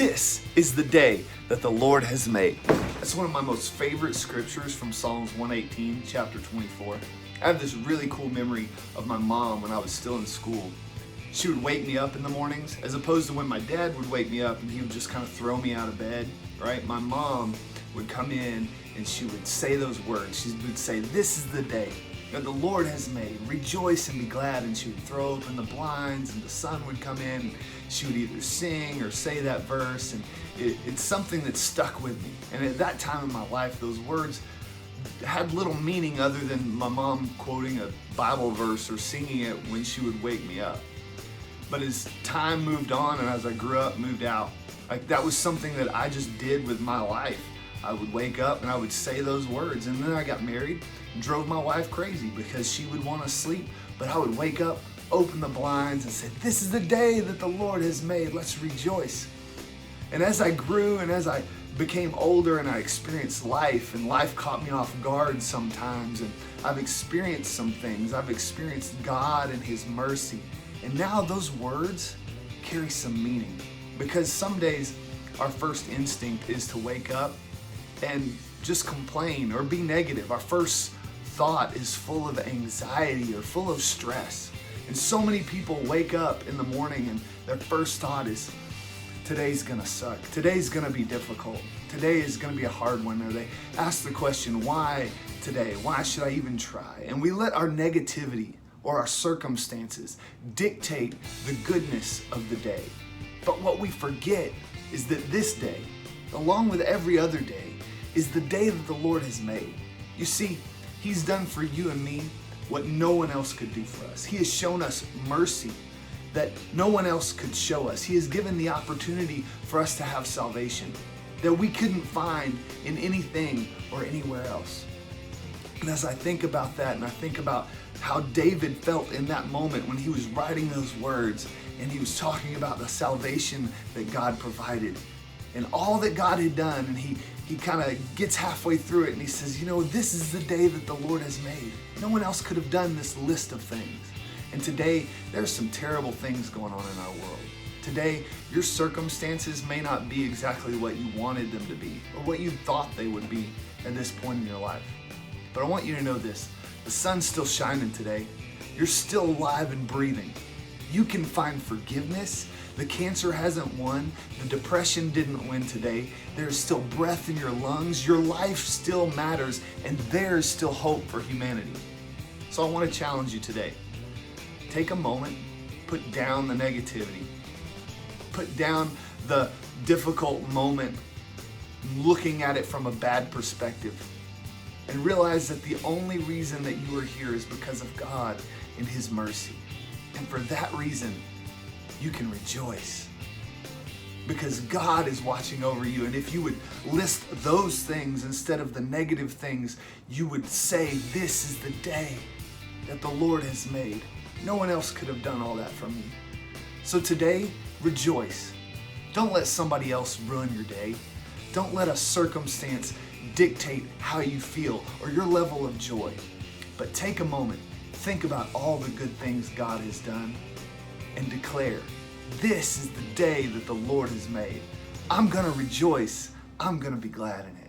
This is the day that the Lord has made. That's one of my most favorite scriptures from Psalms 118, chapter 24. I have this really cool memory of my mom when I was still in school. She would wake me up in the mornings, as opposed to when my dad would wake me up and he would just kind of throw me out of bed, right? My mom would come in and she would say those words. She would say, "This is the day that the Lord has made. Rejoice and be glad." And she would throw open the blinds and the sun would come in. And she would either sing or say that verse. And it's something that stuck with me. And at that time in my life, those words had little meaning other than my mom quoting a Bible verse or singing it when she would wake me up. But as time moved on and as I grew up, moved out, like that was something that I just did with my life. I would wake up and I would say those words. And then I got married and drove my wife crazy because she would want to sleep. But I would wake up, open the blinds and say, "This is the day that the Lord has made. Let's rejoice." And as I grew and as I became older and I experienced life, and life caught me off guard sometimes, and I've experienced some things. I've experienced God and His mercy. And now those words carry some meaning, because some days our first instinct is to wake up and just complain or be negative. Our first thought is full of anxiety or full of stress. And so many people wake up in the morning and their first thought is, today's gonna suck. Today's gonna be difficult. Today is gonna be a hard one. Or they ask the question, why today? Why should I even try? And we let our negativity or our circumstances dictate the goodness of the day. But what we forget is that this day, along with every other day, is the day that the Lord has made. You see, He's done for you and me what no one else could do for us. He has shown us mercy that no one else could show us. He has given the opportunity for us to have salvation that we couldn't find in anything or anywhere else. And as I think about that, and I think about how David felt in that moment when he was writing those words and he was talking about the salvation that God provided and all that God had done, and he kind of gets halfway through it and he says, this is the day that the Lord has made. No one else could have done this list of things. And today, there's some terrible things going on in our world. Today, your circumstances may not be exactly what you wanted them to be or what you thought they would be at this point in your life. But I want you to know this. The sun's still shining today. You're still alive and breathing. You can find forgiveness. The cancer hasn't won. The depression didn't win today. There's still breath in your lungs. Your life still matters, and there's still hope for humanity. So I want to challenge you today. Take a moment, put down the negativity. Put down the difficult moment, looking at it from a bad perspective. And realize that the only reason that you are here is because of God and His mercy. And for that reason, you can rejoice. Because God is watching over you. And if you would list those things instead of the negative things, you would say, "This is the day that the Lord has made." No one else could have done all that for me. So today, rejoice. Don't let somebody else ruin your day. Don't let a circumstance dictate how you feel or your level of joy. But take a moment, think about all the good things God has done, and declare, "This is the day that the Lord has made. I'm gonna rejoice. I'm gonna be glad in it."